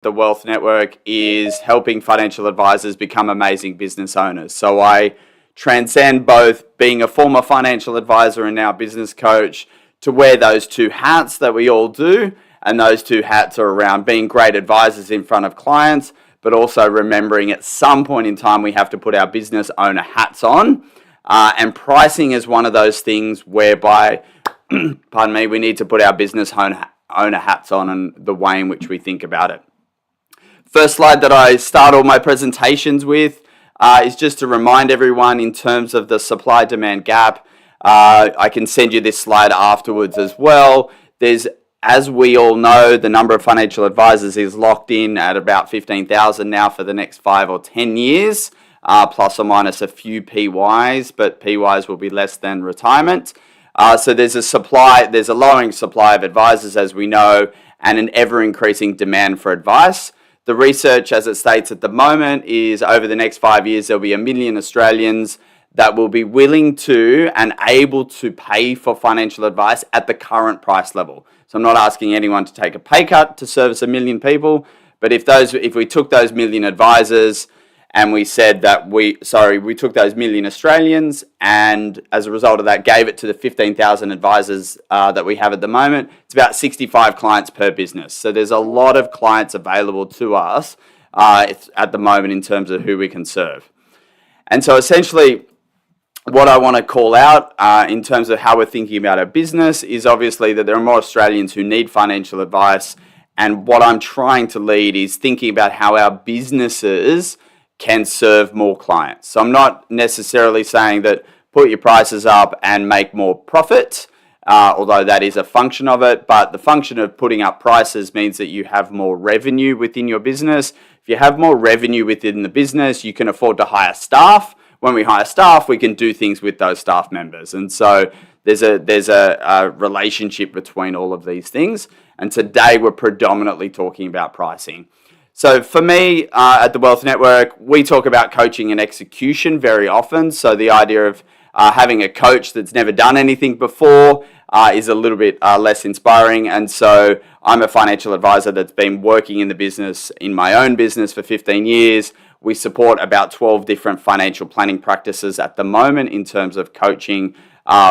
the Wealth Network is helping financial advisors become amazing business owners. So I transcend both being a former financial advisor and now business coach to wear those two hats that we all do. And those two hats are around being great advisors in front of clients, but also remembering at some point in time we have to put our business owner hats on. And pricing is one of those things whereby, pardon me, we need to put our business owner hats on and the way in which we think about it. First slide that I start all my presentations with is just to remind everyone in terms of the supply-demand gap. I can send you this slide afterwards as well. As we all know, the number of financial advisors is locked in at about 15,000 now for the next 5 or 10 years, plus or minus a few PYs, but PYs will be less than retirement. So there's a lowering supply of advisors, as we know, and an ever-increasing demand for advice. The research, as it states at the moment, is over the next 5 years, there'll be 1 million Australians that will be willing to and able to pay for financial advice at the current price level. So I'm not asking anyone to take a pay cut to service 1 million people, but if we took those 1 million advisors and we said that we took those 1 million Australians and as a result of that gave it to the 15,000 advisors that we have at the moment, it's about 65 clients per business. So there's a lot of clients available to us at the moment in terms of who we can serve. And so essentially what I want to call out in terms of how we're thinking about our business is obviously that there are more Australians who need financial advice. And what I'm trying to lead is thinking about how our businesses can serve more clients. So I'm not necessarily saying that put your prices up and make more profit, although that is a function of it. But the function of putting up prices means that you have more revenue within your business. If you have more revenue within the business, you can afford to hire staff. When we hire staff, we can do things with those staff members. And so there's a relationship between all of these things. And today we're predominantly talking about pricing. So for me, at the Wealth Network, we talk about coaching and execution very often. So the idea of having a coach that's never done anything before is a little bit less inspiring. And so I'm a financial advisor that's been working in the business, in my own business for 15 years. We support about 12 different financial planning practices at the moment in terms of coaching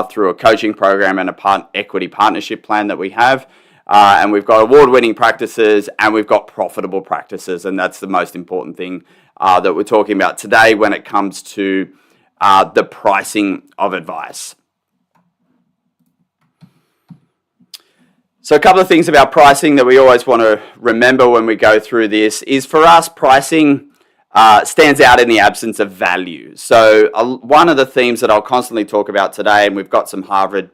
through a coaching program and a equity partnership plan that we have. And we've got award-winning practices and we've got profitable practices. And that's the most important thing that we're talking about today when it comes to the pricing of advice. So a couple of things about pricing that we always want to remember when we go through this is for us, pricing stands out in the absence of value. So one of the themes that I'll constantly talk about today, and we've got some Harvard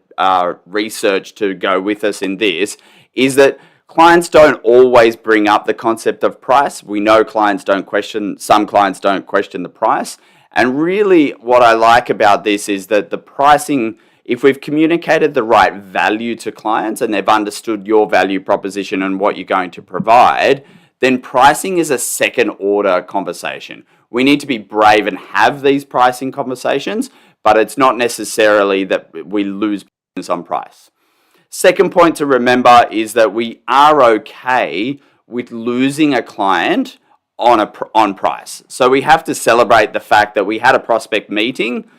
research to go with us in this, is that clients don't always bring up the concept of price. We know some clients don't question the price. And really what I like about this is that the pricing, if we've communicated the right value to clients and they've understood your value proposition and what you're going to provide, then pricing is a second order conversation. We need to be brave and have these pricing conversations, but it's not necessarily that we lose business on price. Second point to remember is that we are okay with losing a client on price. So we have to celebrate the fact that we had a prospect meeting.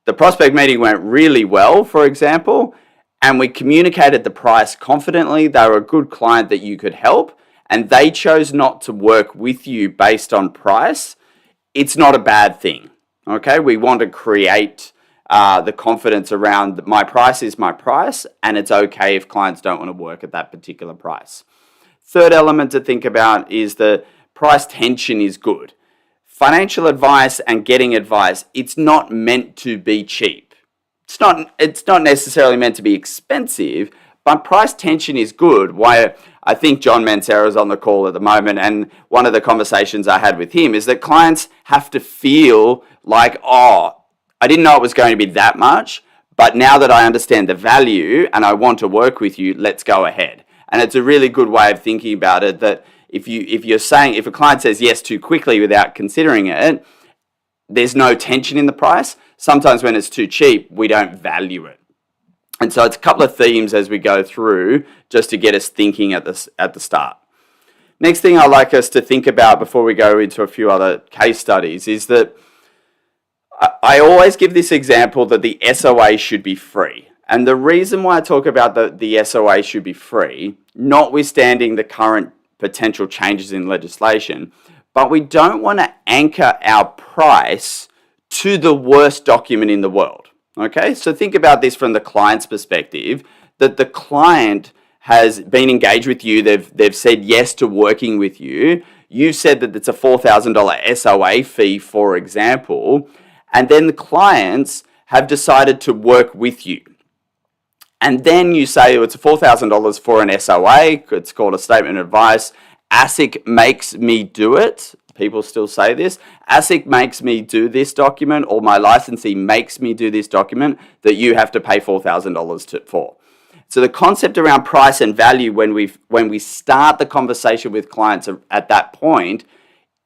The prospect meeting went really well, for example, and we communicated the price confidently. They were a good client that you could help, and they chose not to work with you based on price. It's not a bad thing, okay? We want to create the confidence around my price is my price, and it's okay if clients don't want to work at that particular price. Third element to think about is that price tension is good. Financial advice and getting advice, it's not meant to be cheap. It's not necessarily meant to be expensive, but price tension is good. Why I think John Mancera is on the call at the moment, and one of the conversations I had with him is that clients have to feel like, oh, I didn't know it was going to be that much, but now that I understand the value and I want to work with you, let's go ahead. And it's a really good way of thinking about it, that if a client says yes too quickly without considering it, there's no tension in the price. Sometimes when it's too cheap, we don't value it. And so it's a couple of themes as we go through just to get us thinking at the start. Next thing I'd like us to think about before we go into a few other case studies is that I always give this example that the SOA should be free. And the reason why I talk about the SOA should be free, notwithstanding the current potential changes in legislation, but we don't want to anchor our price to the worst document in the world. Okay, so think about this from the client's perspective, that the client has been engaged with you, they've said yes to working with you, you've said that it's a $4,000 SOA fee, for example, and then the clients have decided to work with you. And then you say it's $4,000 for an SOA, it's called a statement of advice, ASIC makes me do it. People still say this. ASIC makes me do this document, or my licensee makes me do this document that you have to pay $4,000 for. So the concept around price and value when we start the conversation with clients at that point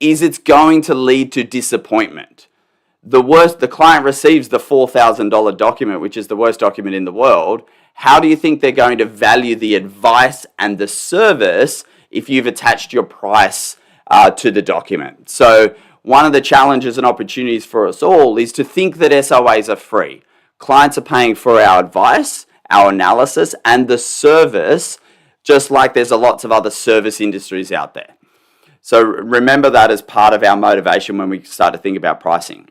is it's going to lead to disappointment. The client receives the $4,000 document, which is the worst document in the world. How do you think they're going to value the advice and the service if you've attached your price to the document? So one of the challenges and opportunities for us all is to think that SOAs are free. Clients are paying for our advice, our analysis, and the service, just like there's lots of other service industries out there. So remember that as part of our motivation when we start to think about pricing.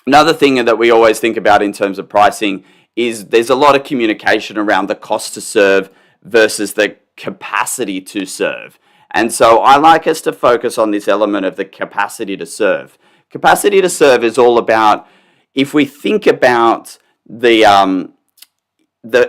Another thing that we always think about in terms of pricing is there's a lot of communication around the cost to serve versus the capacity to serve. And so I like us to focus on this element of the capacity to serve. Capacity to serve is all about, if we think about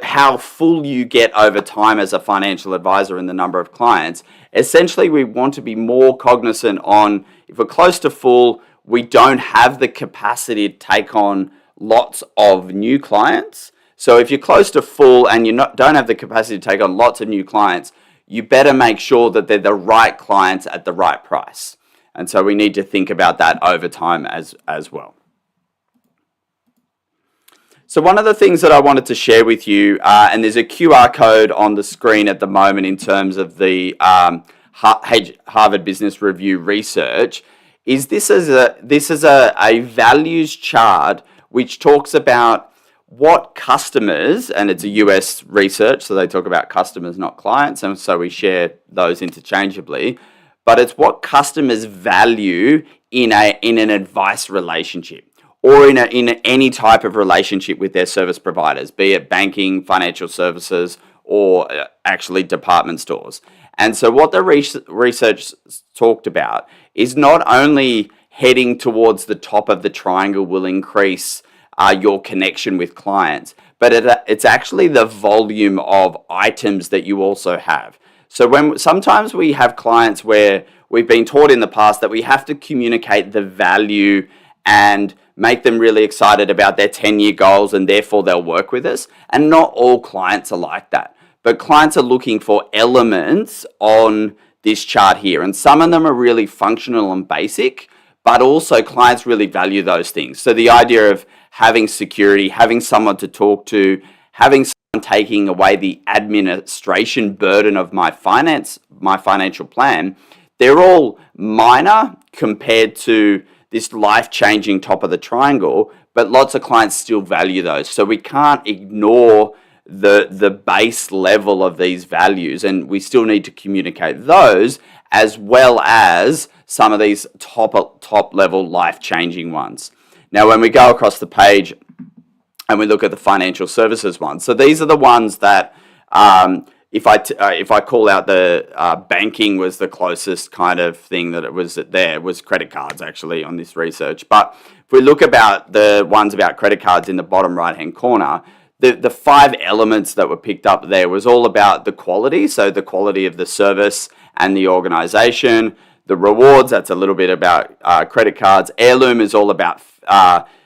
how full you get over time as a financial advisor and the number of clients, essentially we want to be more cognizant on, if we're close to full, we don't have the capacity to take on lots of new clients. So if you're close to full and you don't have the capacity to take on lots of new clients, you better make sure that they're the right clients at the right price. And so we need to think about that over time as well. So one of the things that I wanted to share with you, and there's a QR code on the screen at the moment in terms of the Harvard Business Review research, is this is a values chart which talks about what customers, and it's a US research, so they talk about customers, not clients, and so we share those interchangeably, but it's what customers value in an advice relationship, or in any type of relationship with their service providers, be it banking, financial services, or actually department stores. And so what the research talked about is not only heading towards the top of the triangle will increase your connection with clients, but it's actually the volume of items that you also have. So sometimes we have clients where we've been taught in the past that we have to communicate the value and make them really excited about their 10-year goals, and therefore they'll work with us. And not all clients are like that. But clients are looking for elements on this chart here. And some of them are really functional and basic, but also clients really value those things. So the idea of having security, having someone to talk to, having someone taking away the administration burden of my financial plan, they're all minor compared to this life-changing top of the triangle, but lots of clients still value those. So we can't ignore the base level of these values, and we still need to communicate those as well as some of these top level life-changing ones. Now, when we go across the page and we look at the financial services ones, so these are the ones that if I call out the banking was the closest kind of thing that it was there, was credit cards actually on this research. But if we look about the ones about credit cards in the bottom right hand corner, the 5 elements that were picked up there was all about the quality. So the quality of the service and the organization. The rewards, that's a little bit about credit cards. Heirloom is all about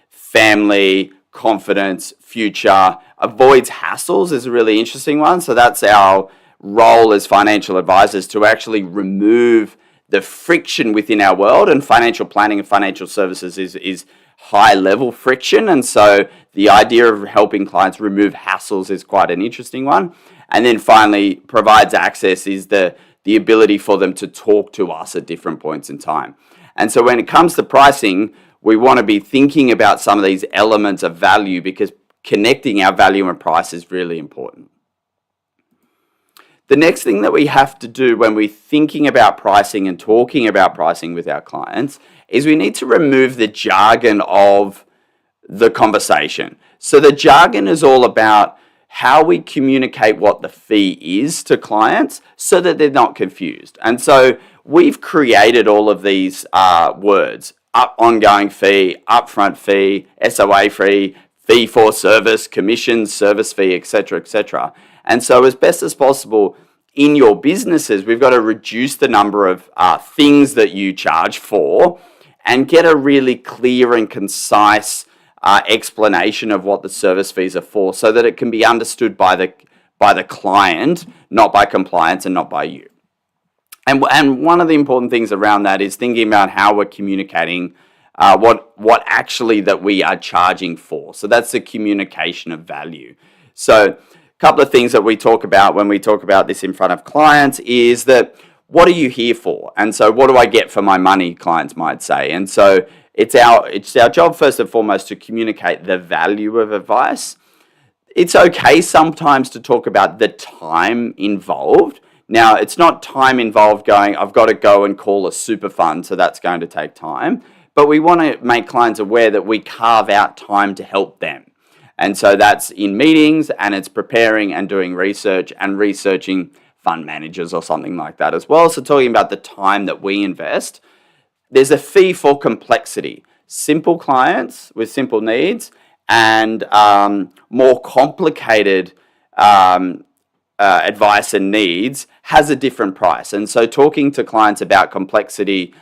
family, confidence, future. Avoids hassles is a really interesting one. So that's our role as financial advisors, to actually remove the friction within our world. And financial planning and financial services is high level friction. And so the idea of helping clients remove hassles is quite an interesting one. And then finally, provides access is the the ability for them to talk to us at different points in time. And so when it comes to pricing, we want to be thinking about some of these elements of value, because connecting our value and price is really important. The next thing that we have to do when we're thinking about pricing and talking about pricing with our clients is we need to remove the jargon of the conversation. So the jargon is all about how we communicate what the fee is to clients so that they're not confused. And so we've created all of these words: ongoing fee, upfront fee, SOA fee, fee for service, commission, service fee, etc., etc. And so as best as possible in your businesses, we've got to reduce the number of things that you charge for and get a really clear and concise explanation of what the service fees are for, so that it can be understood by the client, not by compliance and not by you. And one of the important things around that is thinking about how we're communicating what actually that we are charging for. So that's the communication of value. So a couple of things that we talk about when we talk about this in front of clients is that, what are you here for? And so what do I get for my money, clients might say. And so it's our job first and foremost to communicate the value of advice. It's okay sometimes to talk about the time involved. Now, it's not time involved going, I've got to go and call a super fund, so that's going to take time. But we want to make clients aware that we carve out time to help them. And so that's in meetings, and it's preparing and doing research and researching fund managers or something like that as well. So talking about the time that we invest. There's a fee for complexity. Simple clients with simple needs and more complicated advice and needs has a different price. And so talking to clients about complexity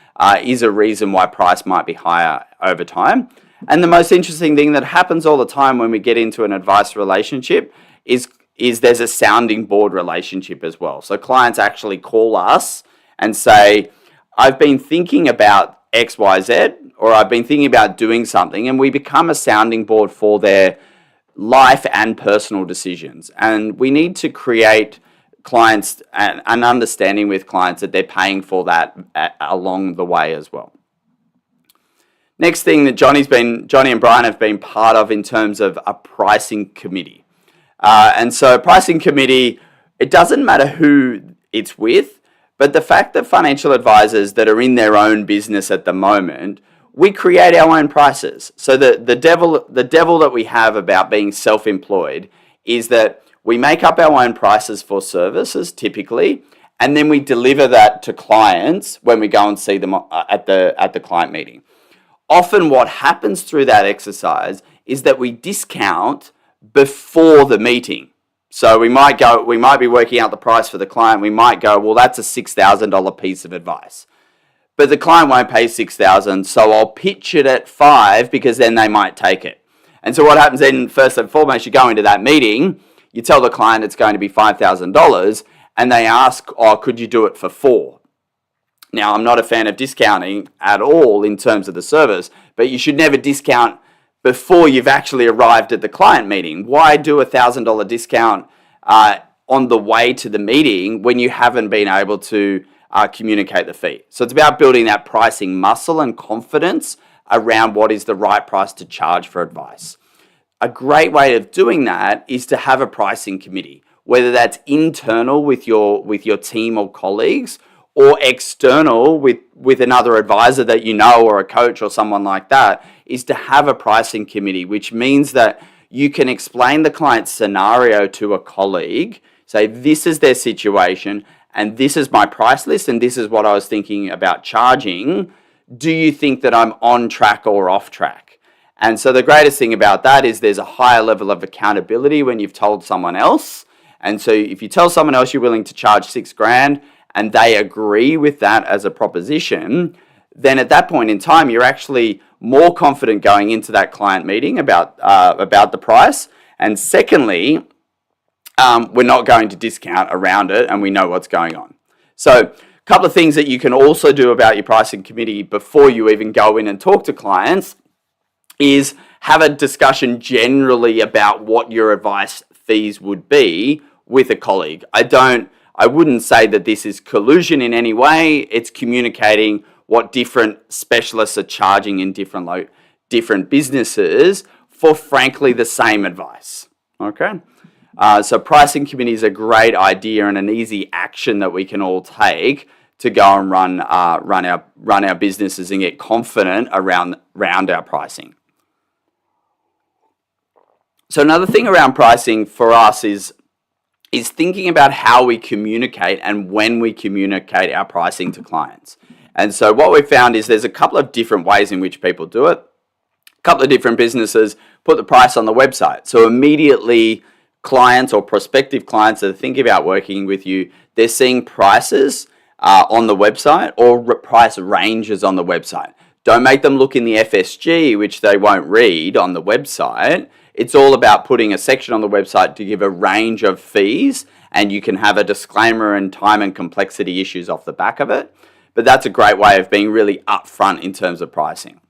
is a reason why price might be higher over time. And the most interesting thing that happens all the time when we get into an advice relationship is there's a sounding board relationship as well. So clients actually call us and say, I've been thinking about X, Y, Z, or I've been thinking about doing something, and we become a sounding board for their life and personal decisions. And we need to create clients an understanding with clients that they're paying for that along the way as well. Next thing that Johnny and Brian have been part of in terms of a pricing committee. And so pricing committee, it doesn't matter who it's with, but the fact that financial advisors that are in their own business at the moment, we create our own prices. So the devil that we have about being self-employed is that we make up our own prices for services typically, and then we deliver that to clients when we go and see them at the client meeting. Often what happens through that exercise is that we discount before the meeting. So we might be working out the price for the client. We might go, well, that's a $6,000 piece of advice. But the client won't pay $6,000, so I'll pitch it at $5,000 because then they might take it. And so what happens then, first and foremost, you go into that meeting, you tell the client it's going to be $5,000, and they ask, oh, could you do it for $4,000? Now, I'm not a fan of discounting at all in terms of the service, but you should never discount before you've actually arrived at the client meeting. Why do a $1,000 discount on the way to the meeting when you haven't been able to communicate the fee? So it's about building that pricing muscle and confidence around what is the right price to charge for advice. A great way of doing that is to have a pricing committee, whether that's internal with your team or colleagues, or external with another advisor that you know, or a coach or someone like that, is to have a pricing committee, which means that you can explain the client's scenario to a colleague, say, this is their situation, and this is my price list, and this is what I was thinking about charging. Do you think that I'm on track or off track? And so the greatest thing about that is there's a higher level of accountability when you've told someone else. And so if you tell someone else you're willing to charge $6,000, and they agree with that as a proposition, then at that point in time, you're actually more confident going into that client meeting about the price. And secondly, we're not going to discount around it, and we know what's going on. So a couple of things that you can also do about your pricing committee before you even go in and talk to clients is have a discussion generally about what your advice fees would be with a colleague. I wouldn't say that this is collusion in any way. It's communicating what different specialists are charging in different businesses for, frankly, the same advice. Okay? So pricing committee is a great idea and an easy action that we can all take to go and run our businesses and get confident around our pricing. So another thing around pricing for us is thinking about how we communicate and when we communicate our pricing to clients. And so what we've found is there's a couple of different ways in which people do it. A couple of different businesses put the price on the website. So immediately clients or prospective clients that are thinking about working with you, they're seeing prices on the website or price ranges on the website. Don't make them look in the FSG, which they won't read on the website. It's all about putting a section on the website to give a range of fees, and you can have a disclaimer and time and complexity issues off the back of it. But that's a great way of being really upfront in terms of pricing.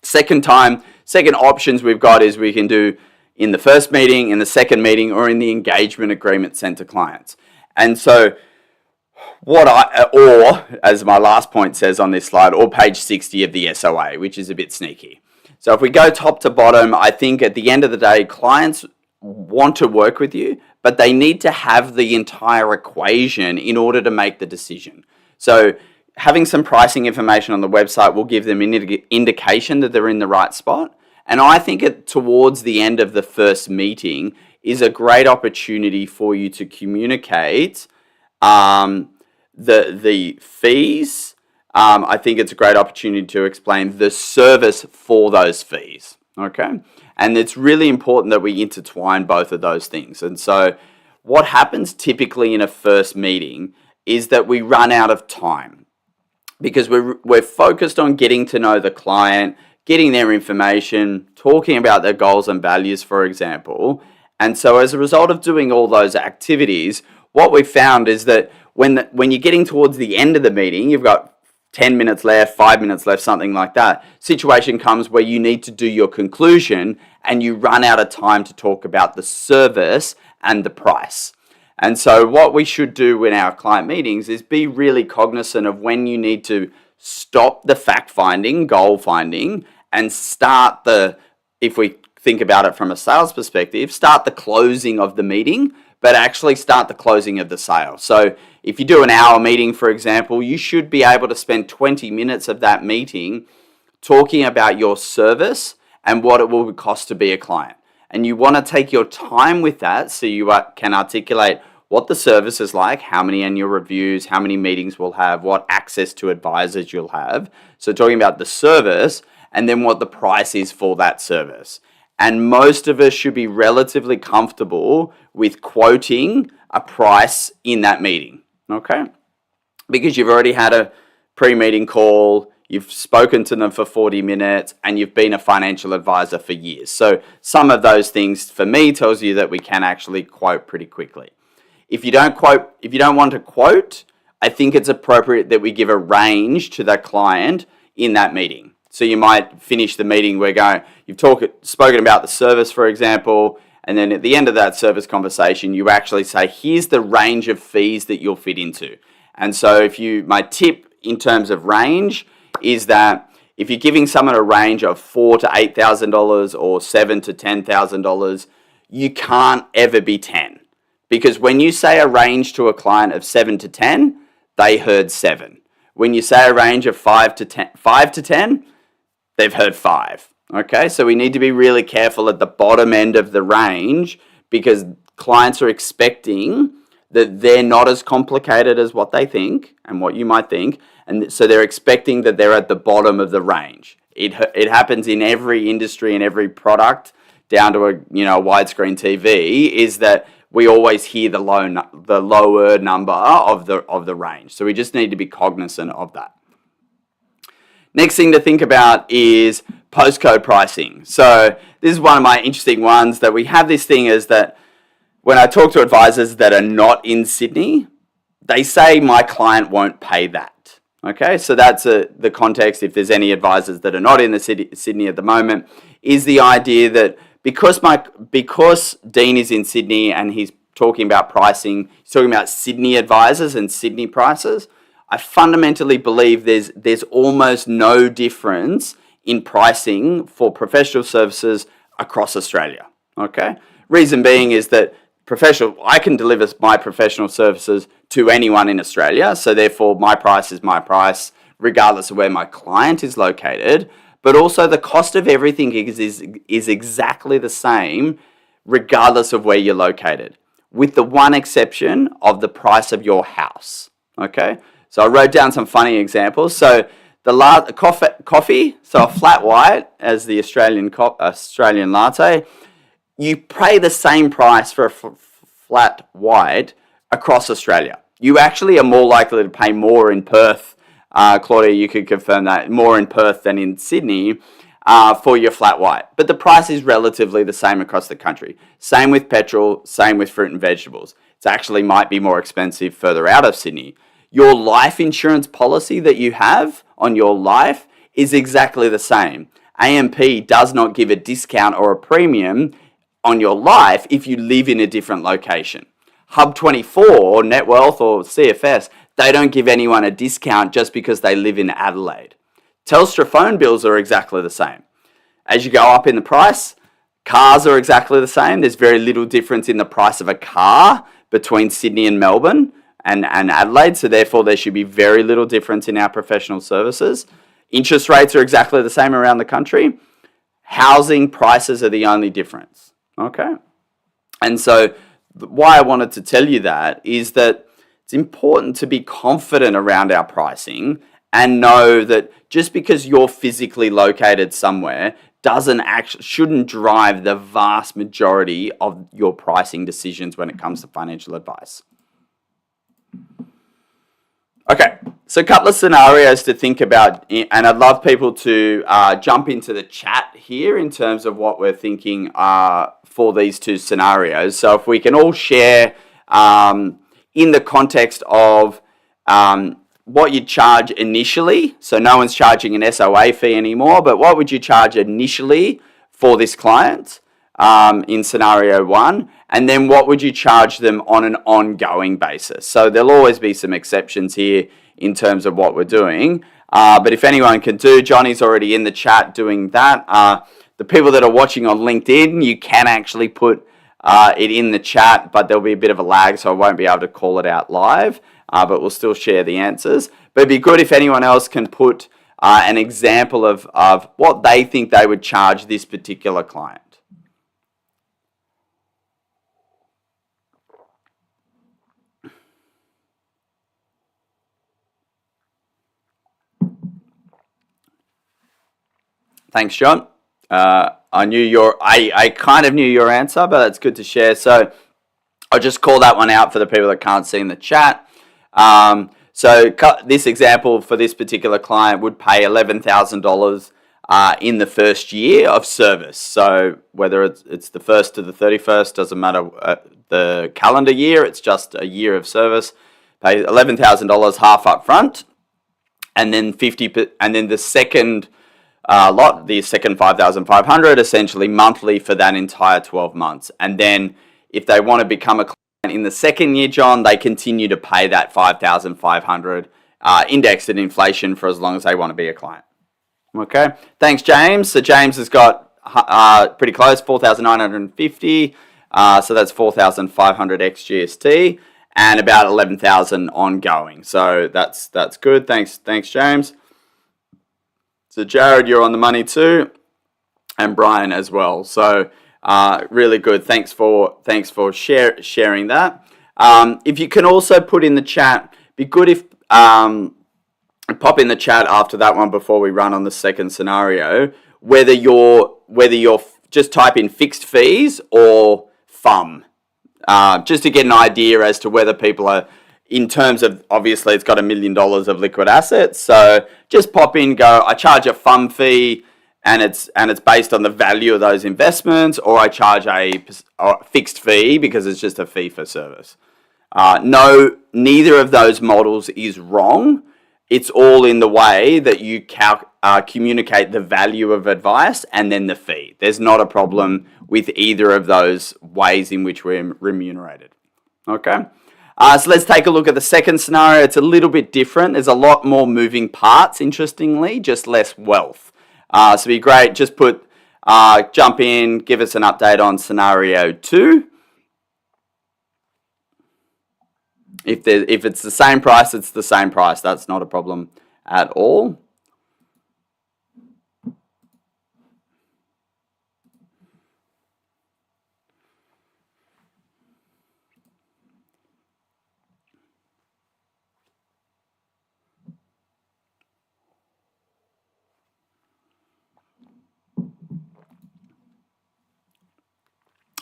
Second options we've got is we can do in the first meeting, in the second meeting, or in the engagement agreement sent to clients. And so or as my last point says on this slide, or page 60 of the SOA, which is a bit sneaky. So if we go top to bottom, I think at the end of the day, clients want to work with you, but they need to have the entire equation in order to make the decision. So having some pricing information on the website will give them an indication that they're in the right spot. And I think towards the end of the first meeting is a great opportunity for you to communicate the fees. I think it's a great opportunity to explain the service for those fees, okay? And it's really important that we intertwine both of those things. And so what happens typically in a first meeting is that we run out of time because we're focused on getting to know the client, getting their information, talking about their goals and values, for example. And so as a result of doing all those activities, what we found is that when you're getting towards the end of the meeting, you've got 10 minutes left, 5 minutes left, something like that, situation comes where you need to do your conclusion and you run out of time to talk about the service and the price. And so what we should do in our client meetings is be really cognizant of when you need to stop the fact finding, goal finding, and start if we think about it from a sales perspective, start the closing of the meeting, but actually start the closing of the sale. So if you do an hour meeting, for example, you should be able to spend 20 minutes of that meeting talking about your service and what it will cost to be a client. And you want to take your time with that so you can articulate what the service is like, how many annual reviews, how many meetings we'll have, what access to advisors you'll have. So talking about the service and then what the price is for that service. And most of us should be relatively comfortable with quoting a price in that meeting, okay? Because you've already had a pre-meeting call, you've spoken to them for 40 minutes, and you've been a financial advisor for years. So some of those things, for me, tells you that we can actually quote pretty quickly. If you don't want to quote, I think it's appropriate that we give a range to the client in that meeting. So you might finish the meeting, you've spoken about the service, for example, and then at the end of that service conversation, you actually say, here's the range of fees that you'll fit into. And so my tip in terms of range is that if you're giving someone a range of $4,000 to $8,000 or $7,000 to $10,000, you can't ever be 10. Because when you say a range to a client of 7 to 10, they heard 7. When you say a range of 5 to 10, they've heard 5. Okay, so we need to be really careful at the bottom end of the range because clients are expecting that they're not as complicated as what they think and what you might think, and so they're expecting that they're at the bottom of the range. It happens in every industry and every product, down to a widescreen TV, is that we always hear the lower number of the range. So we just need to be cognizant of that. Next thing to think about is postcode pricing. So this is one of my interesting ones that we have this thing is that when I talk to advisors that are not in Sydney, they say my client won't pay that. Okay, so that's the context. If there's any advisors that are not in the Sydney at the moment, is the idea that because Dean is in Sydney and he's talking about pricing, he's talking about Sydney advisors and Sydney prices. I fundamentally believe there's almost no difference in pricing for professional services across Australia. Okay? Reason being is that I can deliver my professional services to anyone in Australia, so therefore my price is my price regardless of where my client is located, but also the cost of everything is exactly the same regardless of where you're located, with the one exception of the price of your house. Okay? So I wrote down some funny examples. So the coffee, so a flat white as the Australian latte, you pay the same price for a flat white across Australia. You actually are more likely to pay more in Perth. Claudia, you could confirm that, more in Perth than in Sydney for your flat white. But the price is relatively the same across the country. Same with petrol, same with fruit and vegetables. It actually might be more expensive further out of Sydney. Your life insurance policy that you have on your life is exactly the same. AMP does not give a discount or a premium on your life if you live in a different location. Hub24 or Netwealth or CFS, they don't give anyone a discount just because they live in Adelaide. Telstra phone bills are exactly the same. As you go up in the price, cars are exactly the same. There's very little difference in the price of a car between Sydney and Melbourne and Adelaide, so therefore there should be very little difference in our professional services. Interest rates are exactly the same around the country. Housing prices are the only difference. Okay? And so why I wanted to tell you that is that it's important to be confident around our pricing and know that just because you're physically located somewhere shouldn't drive the vast majority of your pricing decisions when it comes to financial advice. Okay, so a couple of scenarios to think about, and I'd love people to jump into the chat here in terms of what we're thinking for these two scenarios. So if we can all share in the context of what you charge initially, so no one's charging an SOA fee anymore, but what would you charge initially for this client in scenario one, and then what would you charge them on an ongoing basis? So there'll always be some exceptions here in terms of what we're doing, but if anyone can do, Johnny's already in the chat doing that. The people that are watching on LinkedIn, you can actually put it in the chat, but there'll be a bit of a lag, so I won't be able to call it out live, but we'll still share the answers. But it'd be good if anyone else can put an example of what they think they would charge this particular client. Thanks, John. I kind of knew your answer, but it's good to share. So I'll just call that one out for the people that can't see in the chat. So this example for this particular client would pay $11,000 in the first year of service. So whether it's the 1st to the 31st, doesn't matter the calendar year, it's just a year of service. Pay $11,000 half up front, and then the second the second 5,500 essentially monthly for that entire 12 months. And then if they want to become a client in the second year, John, they continue to pay that 5,500 indexed at inflation for as long as they want to be a client. Okay, thanks, James. So James has got pretty close, 4,950. So that's 4,500 ex GST and about 11,000 ongoing. So that's good. Thanks, James. So Jared, you're on the money too, and Brian as well. So really good. Thanks for sharing that. If you can also put in the chat, be good if pop in the chat after that one before we run on the second scenario, whether you're just type in fixed fees or FUM, just to get an idea as to whether people are, in terms of, obviously it's got $1 million of liquid assets, so just pop in, go, I charge a FUM fee and it's based on the value of those investments, or I charge a fixed fee because it's just a fee for service. No, neither of those models is wrong. It's all in the way that you communicate the value of advice and then the fee. There's not a problem with either of those ways in which we're remunerated. Okay. So let's take a look at the second scenario. It's a little bit different. There's a lot more moving parts, interestingly, just less wealth. So it'd be great. Just jump in, give us an update on scenario 2. If it's the same price, it's the same price. That's not a problem at all.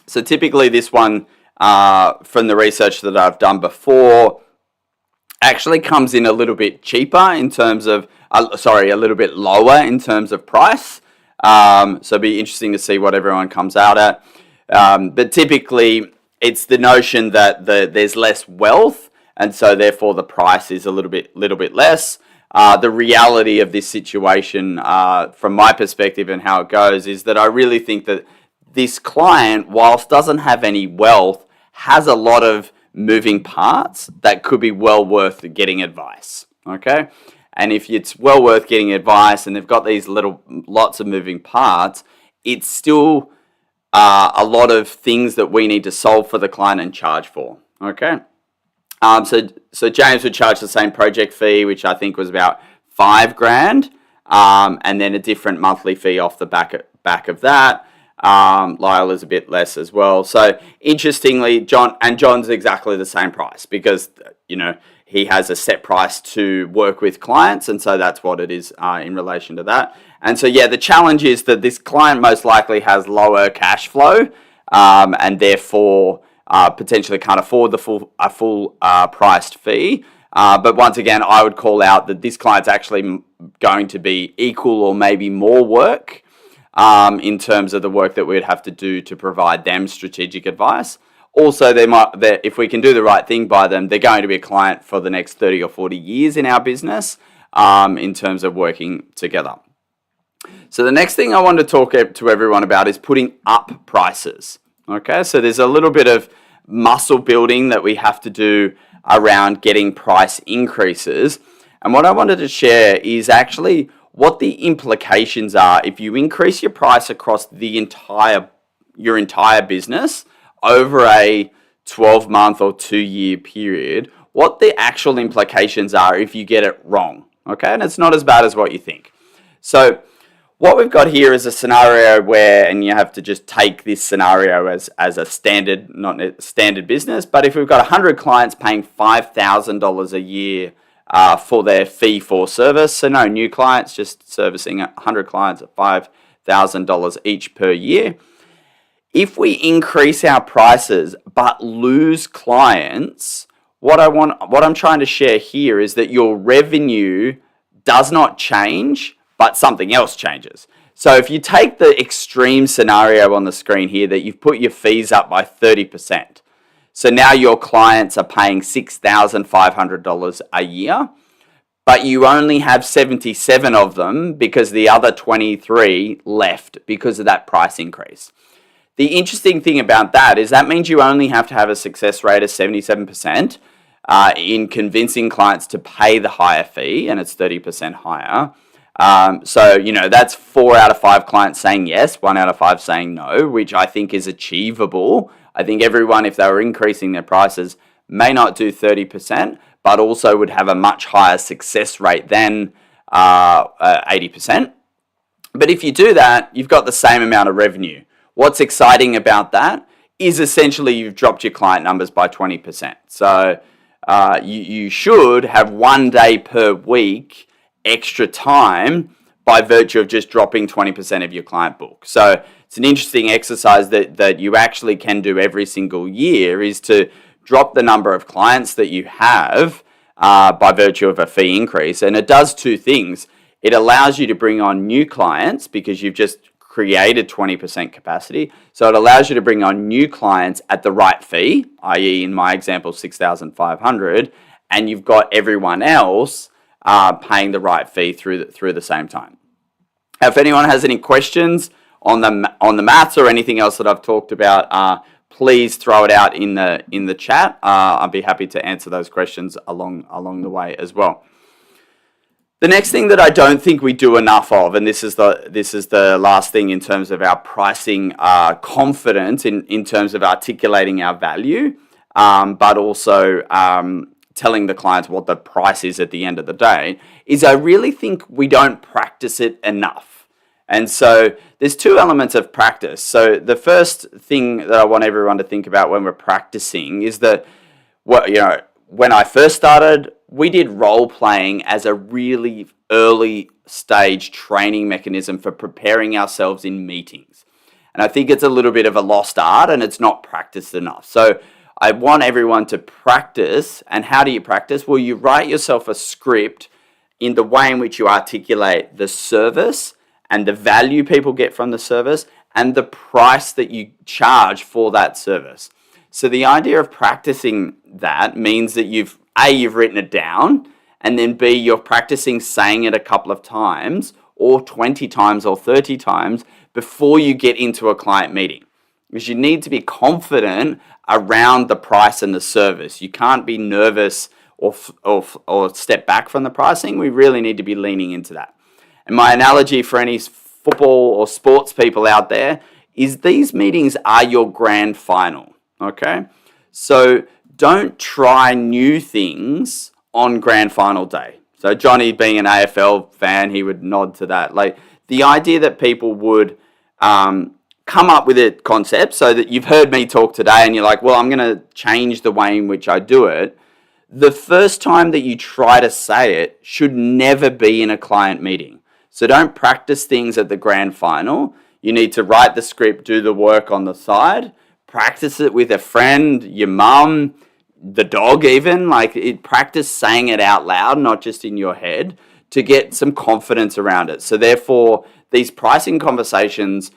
So typically this one, from the research that I've done before, actually comes in a little bit cheaper in terms of, a little bit lower in terms of price. So it'd be interesting to see what everyone comes out at. But typically it's the notion that there's less wealth, and so therefore the price is a little bit less. The reality of this situation, from my perspective and how it goes, is that I really think that this client, whilst doesn't have any wealth, has a lot of moving parts that could be well worth getting advice. Okay? And if it's well worth getting advice and they've got these lots of moving parts, it's still a lot of things that we need to solve for the client and charge for. Okay? So James would charge the same project fee, which I think was about $5,000, and then a different monthly fee off the back of that. Lyle is a bit less as well. So interestingly, John's exactly the same price because, he has a set price to work with clients, and so that's what it is in relation to that. And so, the challenge is that this client most likely has lower cash flow, and therefore potentially can't afford a full priced fee. But once again, I would call out that this client's actually going to be equal or maybe more work in terms of the work that we'd have to do to provide them strategic advice. Also, if we can do the right thing by them, they're going to be a client for the next 30 or 40 years in our business in terms of working together. So the next thing I want to talk to everyone about is putting up prices. Okay, so there's a little bit of muscle building that we have to do around getting price increases. And what I wanted to share is actually what the implications are if you increase your price across your entire business over a 12-month or 2-year period, what the actual implications are if you get it wrong. Okay, and it's not as bad as what you think. So what we've got here is a scenario where, and you have to just take this scenario as a standard, not a standard business, but if we've got 100 clients paying $5,000 a year for their fee for service, so no new clients, just servicing 100 clients at $5,000 each per year. If we increase our prices but lose clients, what I'm trying to share here is that your revenue does not change, but something else changes. So if you take the extreme scenario on the screen here that you've put your fees up by 30%, so now your clients are paying $6,500 a year, but you only have 77 of them because the other 23 left because of that price increase. The interesting thing about that is that means you only have to have a success rate of 77% in convincing clients to pay the higher fee, and it's 30% higher. So, that's 4 out of 5 clients saying yes, 1 out of 5 saying no, which I think is achievable. I think everyone, if they were increasing their prices, may not do 30%, but also would have a much higher success rate than 80%. But if you do that, you've got the same amount of revenue. What's exciting about that is essentially you've dropped your client numbers by 20%. So you should have 1 day per week extra time by virtue of just dropping 20% of your client book. So it's an interesting exercise that you actually can do every single year, is to drop the number of clients that you have by virtue of a fee increase. And it does 2 things. It allows you to bring on new clients because you've just created 20% capacity. So it allows you to bring on new clients at the right fee, i.e. in my example, $6,500, and you've got everyone else paying the right fee through the same time. If anyone has any questions on the maths or anything else that I've talked about, please throw it out in the chat. I'll be happy to answer those questions along the way as well. The next thing that I don't think we do enough of, and this is the last thing in terms of our pricing confidence in terms of articulating our value, but also telling the clients what the price is at the end of the day, is I really think we don't practice it enough. And so there's two elements of practice. So the first thing that I want everyone to think about when we're practicing is that, when I first started, we did role playing as a really early stage training mechanism for preparing ourselves in meetings. And I think it's a little bit of a lost art and it's not practiced enough. So I want everyone to practice. And how do you practice? Well, you write yourself a script in the way in which you articulate the service and the value people get from the service and the price that you charge for that service. So the idea of practicing that means that you've written it down, and then B, you're practicing saying it a couple of times or 20 times or 30 times before you get into a client meeting. Because you need to be confident around the price and the service. You can't be nervous or step back from the pricing. We really need to be leaning into that. And my analogy for any football or sports people out there is these meetings are your grand final, okay? So don't try new things on grand final day. So Johnny, being an AFL fan, he would nod to that. Like the idea that people would come up with a concept so that you've heard me talk today and you're like, well, I'm going to change the way in which I do it. The first time that you try to say it should never be in a client meeting. So don't practice things at the grand final. You need to write the script, do the work on the side, practice it with a friend, your mum, the dog even. Practice saying it out loud, not just in your head, to get some confidence around it. So therefore, these pricing conversations,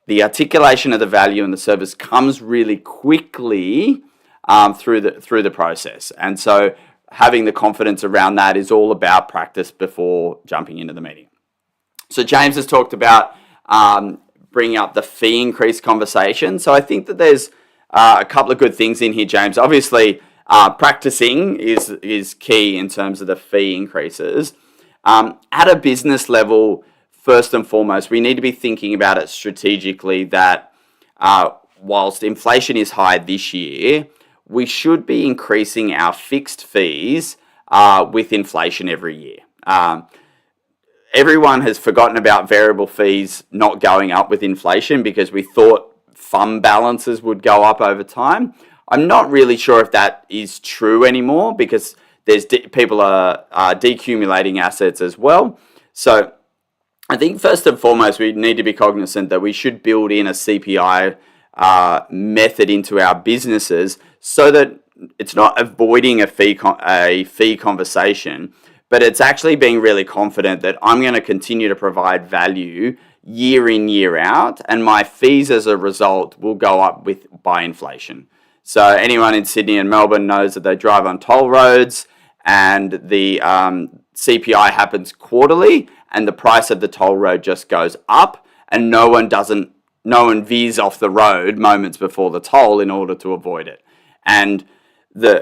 the articulation of the value and the service comes really quickly through the process. And so having the confidence around that is all about practice before jumping into the meeting. So James has talked about bringing up the fee increase conversation. So I think that there's a couple of good things in here, James. Obviously, practicing is key in terms of the fee increases. At a business level, first and foremost, we need to be thinking about it strategically that whilst inflation is high this year, we should be increasing our fixed fees with inflation every year. Everyone has forgotten about variable fees not going up with inflation because we thought fund balances would go up over time. I'm not really sure if that is true anymore because people are decumulating assets as well. So I think first and foremost, we need to be cognizant that we should build in a CPI method into our businesses so that it's not avoiding a fee conversation, but it's actually being really confident that I'm going to continue to provide value year in, year out, and my fees as a result will go up by inflation. So anyone in Sydney and Melbourne knows that they drive on toll roads and the CPI happens quarterly and the price of the toll road just goes up and no one veers off the road moments before the toll in order to avoid it. And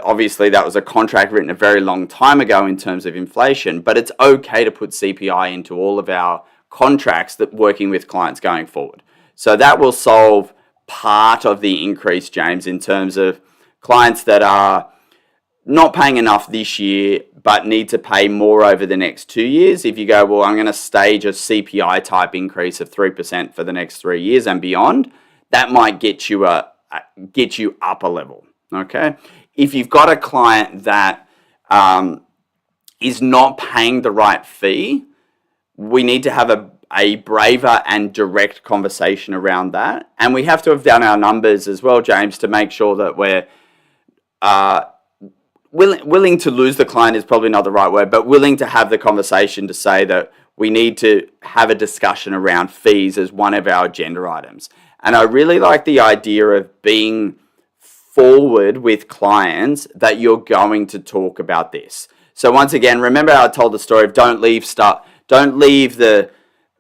obviously that was a contract written a very long time ago in terms of inflation, but it's okay to put CPI into all of our contracts that working with clients going forward. So that will solve part of the increase, James, in terms of clients that are not paying enough this year but need to pay more over the next 2 years. If you go, well, I'm going to stage a CPI type increase of 3% for the next 3 years and beyond, that might get you up a level. Okay. If you've got a client that is not paying the right fee, we need to have a braver and direct conversation around that. And we have to have done our numbers as well, James, to make sure that we're willing to lose the client is probably not the right word, but willing to have the conversation to say that we need to have a discussion around fees as one of our agenda items. And I really like the idea of being forward with clients that you're going to talk about this. So once again, remember I told the story of don't leave the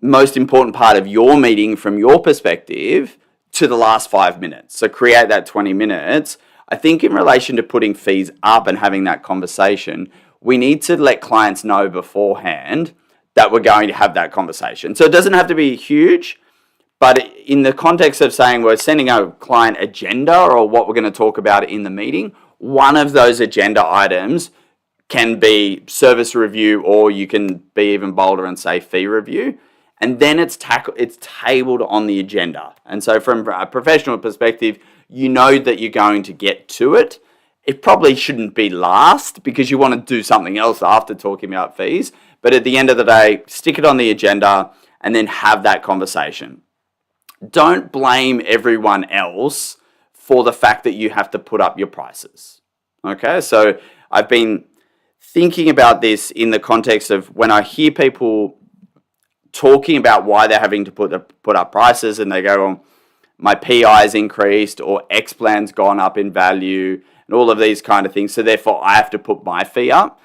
most important part of your meeting from your perspective to the last 5 minutes. So create that 20 minutes. I think in relation to putting fees up and having that conversation, we need to let clients know beforehand that we're going to have that conversation. So it doesn't have to be huge, but in the context of saying we're sending a client agenda or what we're going to talk about in the meeting, one of those agenda items can be service review, or you can be even bolder and say fee review. And then it's tabled on the agenda. And so from a professional perspective, you know that you're going to get to it. It probably shouldn't be last because you want to do something else after talking about fees. But at the end of the day, stick it on the agenda and then have that conversation. Don't blame everyone else for the fact that you have to put up your prices. Okay, so I've been thinking about this in the context of when I hear people talking about why they're having to put up prices and they go, well, my PI's increased or X plan's gone up in value and all of these kind of things, so therefore I have to put my fee up.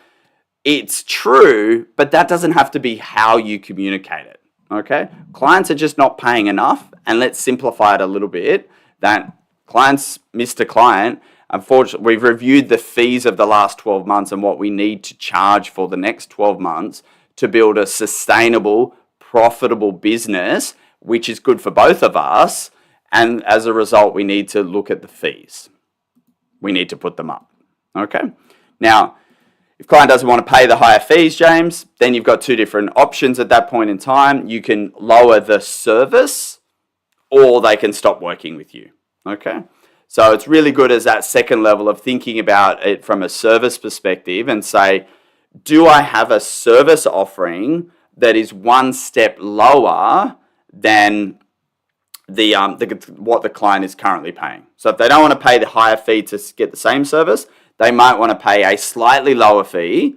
It's true, but that doesn't have to be how you communicate it, okay? Clients are just not paying enough, and let's simplify it a little bit, that clients, Mr. Client, unfortunately, we've reviewed the fees of the last 12 months and what we need to charge for the next 12 months to build a sustainable, profitable business, which is good for both of us. And as a result, we need to look at the fees. We need to put them up. Okay? Now, if client doesn't want to pay the higher fees, James, then you've got two different options at that point in time. You can lower the service or they can stop working with you. Okay? So it's really good as that second level of thinking about it from a service perspective and say, do I have a service offering that is one step lower than what the client is currently paying? So if they don't want to pay the higher fee to get the same service, they might want to pay a slightly lower fee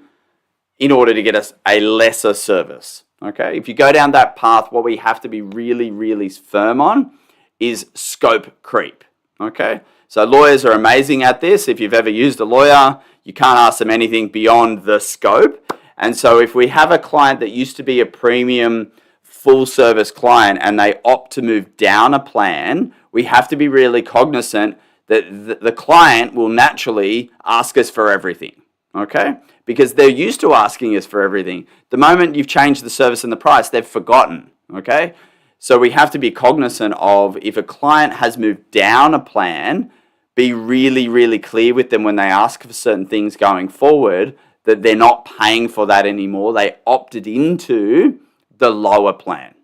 in order to get us a lesser service. Okay, if you go down that path, what we have to be really, really firm on is scope creep. Okay, so lawyers are amazing at this. If you've ever used a lawyer, you can't ask them anything beyond the scope. And so if we have a client that used to be a premium full service client and they opt to move down a plan, we have to be really cognizant that the client will naturally ask us for everything, okay? Because they're used to asking us for everything. The moment you've changed the service and the price, they've forgotten, okay? So we have to be cognizant of, if a client has moved down a plan, be really, really clear with them when they ask for certain things going forward that they're not paying for that anymore. They opted into the lower plan.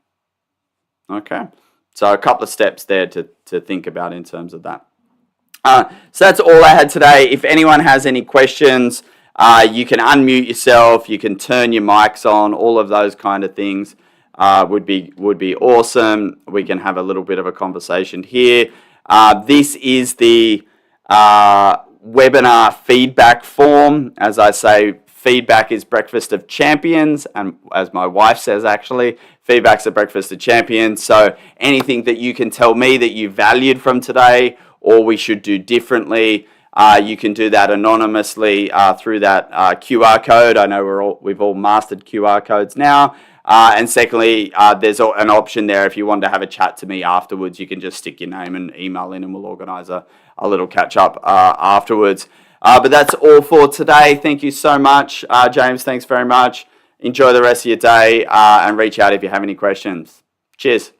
Okay? So a couple of steps there to think about in terms of that. So that's all I had today. If anyone has any questions, you can unmute yourself, you can turn your mics on, all of those kind of things would be awesome. We can have a little bit of a conversation here. This is the webinar feedback form. As I say, feedback is breakfast of champions, and as my wife says, actually, feedback's a breakfast of champions. So anything that you can tell me that you valued from today or we should do differently, you can do that anonymously through that QR code. I know we've all mastered QR codes now. And secondly, there's an option there if you want to have a chat to me afterwards. You can just stick your name and email in and we'll organise a little catch-up afterwards. But that's all for today. Thank you so much. James, thanks very much. Enjoy the rest of your day and reach out if you have any questions. Cheers.